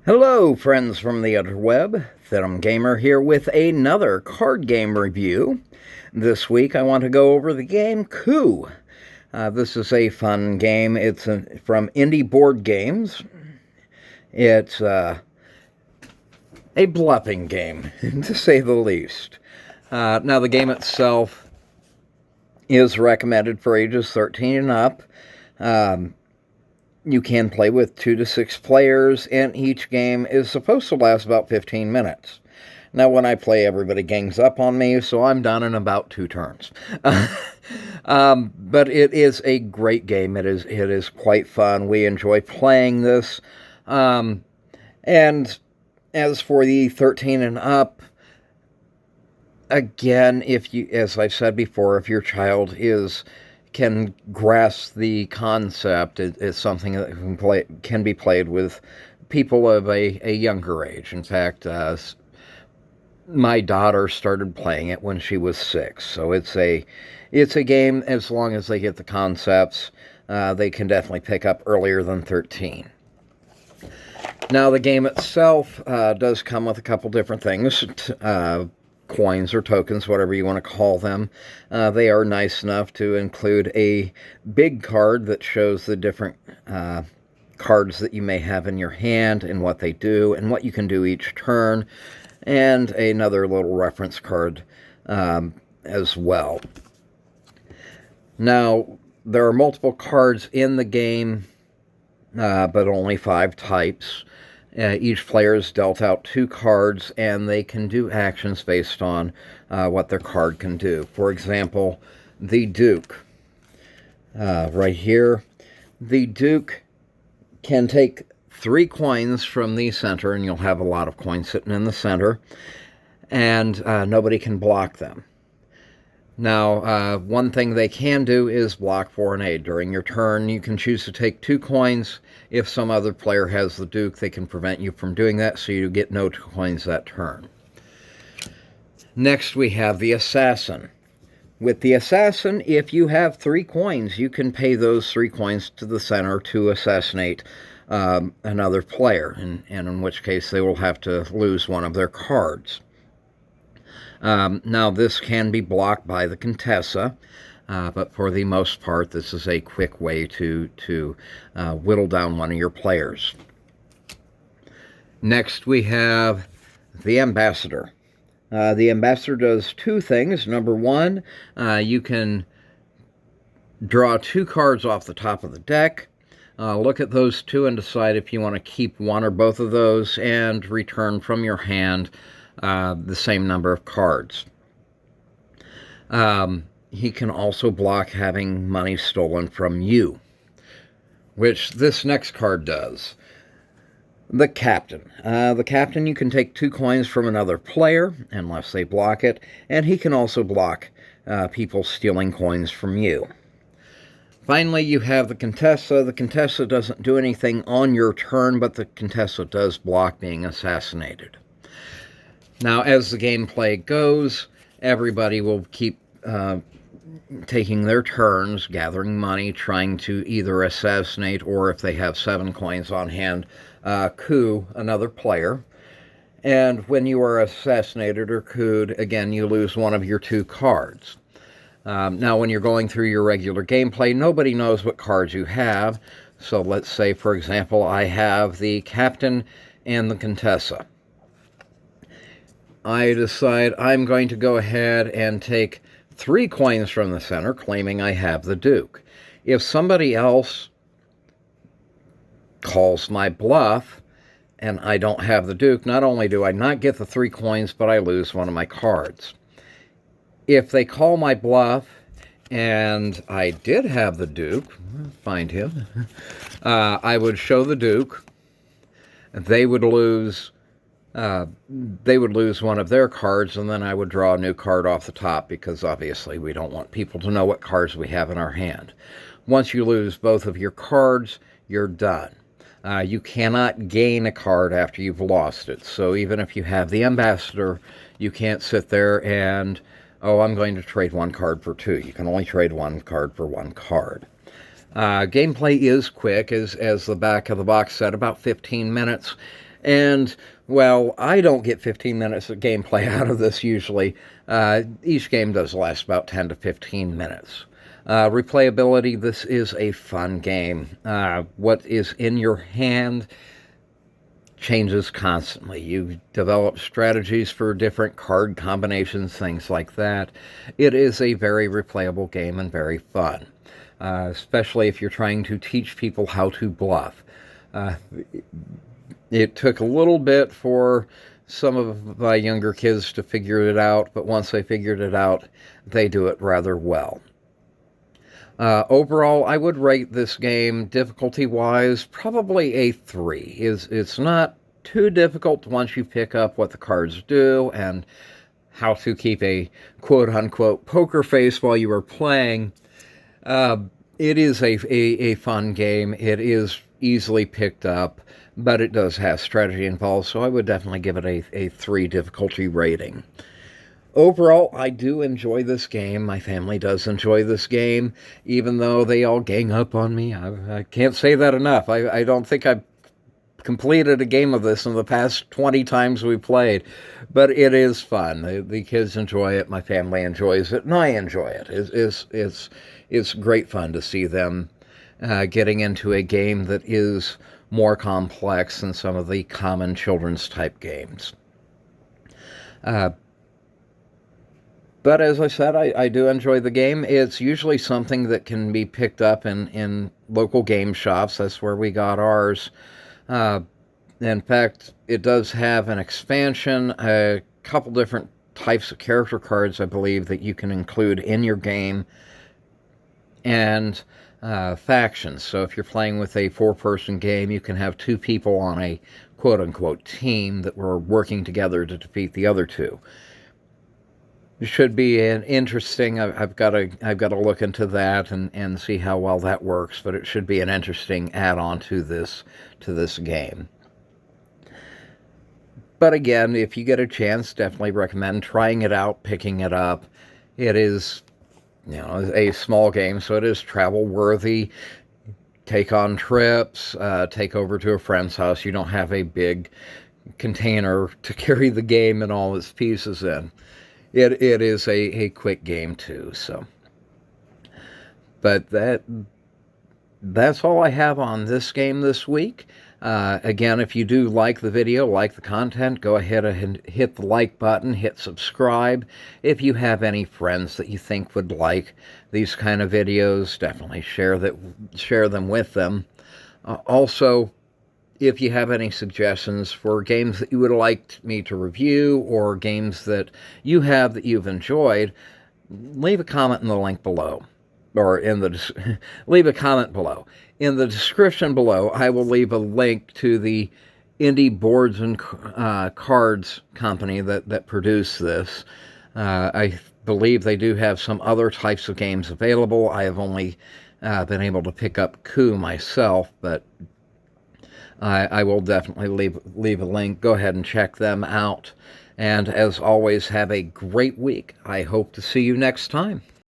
Hello, friends from the interweb. Thidumgamer here with another card game review. This week I want to go over the game Coup. This is a fun game. It's from Indie Board Games. It's a bluffing game, to say the least. Now, the game itself is recommended for ages 13 and up. You can play with 2 to 6 players, and each game is supposed to last about 15 minutes. Now, when I play, everybody gangs up on me, so I'm done in about 2 turns. But it is a great game. It is quite fun. We enjoy playing this. And as for the 13 and up, again, if you, as I've said before, if your child can grasp the concept, it's something that can be played with people of a younger age. In fact, my daughter started playing it when she was 6, so it's a game. As long as they get the concepts, they can definitely pick up earlier than 13. Now, the game itself does come with a couple different things. Coins or tokens, whatever you want to call them. They are nice enough to include a big card that shows the different cards that you may have in your hand and what they do and what you can do each turn, and another little reference card as well. Now, there are multiple cards in the game, but only 5 types. Each player is dealt out 2 cards, and they can do actions based on what their card can do. For example, the Duke. Right here, the Duke can take 3 coins from the center, and you'll have a lot of coins sitting in the center, and nobody can block them. Now, one thing they can do is block for an aid. During your turn, you can choose to take 2 coins. If some other player has the Duke, they can prevent you from doing that, so you get no coins that turn. Next, we have the Assassin. With the Assassin, if you have 3 coins, you can pay those 3 coins to the center to assassinate another player, and in which case they will have to lose one of their cards. Now, this can be blocked by the Contessa, but for the most part, this is a quick way to whittle down one of your players. Next, we have the Ambassador. The Ambassador does 2 things. Number 1, you can draw 2 cards off the top of the deck. Look at those 2 and decide if you want to keep one or both of those, and return from your hand the same number of cards. He can also block having money stolen from you, which this next card does. The Captain. The Captain, you can take 2 coins from another player, unless they block it, and he can also block people stealing coins from you. Finally, you have the Contessa. The Contessa doesn't do anything on your turn, but the Contessa does block being assassinated. Now, as the gameplay goes, everybody will keep taking their turns, gathering money, trying to either assassinate, or if they have 7 coins on hand, coup another player. And when you are assassinated or couped, again, you lose one of your 2 cards. Now, when you're going through your regular gameplay, nobody knows what cards you have. So let's say, for example, I have the Captain and the Contessa. I decide I'm going to go ahead and take 3 coins from the center, claiming I have the Duke. If somebody else calls my bluff and I don't have the Duke, not only do I not get the 3 coins, but I lose one of my cards. If they call my bluff and I did have the Duke, find him, I would show the Duke. They would lose one of their cards, and then I would draw a new card off the top, because obviously we don't want people to know what cards we have in our hand. Once you lose both of your cards, you're done. You cannot gain a card after you've lost it. So even if you have the Ambassador, you can't sit there and, oh, I'm going to trade 1 card for 2. You can only trade 1 card for 1 card. Gameplay is quick, as the back of the box said, about 15 minutes. And, well, I don't get 15 minutes of gameplay out of this usually. Each game does last about 10 to 15 minutes. Replayability, this is a fun game. What is in your hand changes constantly. You develop strategies for different card combinations, things like that. It is a very replayable game and very fun, especially if you're trying to teach people how to bluff. It took a little bit for some of my younger kids to figure it out, but once they figured it out, they do it rather well. Overall, I would rate this game, difficulty-wise, probably a 3. It's not too difficult once you pick up what the cards do and how to keep a quote-unquote poker face while you are playing. It is a fun game. It is easily picked up, but it does have strategy involved, so I would definitely give it a 3 difficulty rating. Overall, I do enjoy this game. My family does enjoy this game, even though they all gang up on me. I can't say that enough. I don't think I've completed a game of this in the past 20 times we played, but it is fun. The kids enjoy it, my family enjoys it, and I enjoy it. It's great fun to see them getting into a game that is more complex than some of the common children's type games. But as I said, I do enjoy the game. It's usually something that can be picked up in local game shops. That's where we got ours. In fact, it does have an expansion, a couple different types of character cards, I believe, that you can include in your game, and factions. So if you're playing with a 4-person game, you can have 2 people on a quote-unquote team that were working together to defeat the other 2. It should be an interesting. I've got to look into that and see how well that works. But it should be an interesting add-on to this game. But again, if you get a chance, definitely recommend trying it out, picking it up. It is, a small game, so it is travel worthy. Take on trips, take over to a friend's house. You don't have a big container to carry the game and all its pieces in. It is a quick game too, so. But that's all I have on this game this week. Again, if you do like the video, like the content, go ahead and hit the like button, hit subscribe. If you have any friends that you think would like these kind of videos, definitely share them with them. Also, if you have any suggestions for games that you would like me to review or games that you have that you've enjoyed, leave a comment in the link below, or leave a comment below. In the description below, I will leave a link to the indie boards and cards company that produce this. I believe they do have some other types of games available. I have only been able to pick up Coup myself, but I will definitely leave a link. Go ahead and check them out. And as always, have a great week. I hope to see you next time.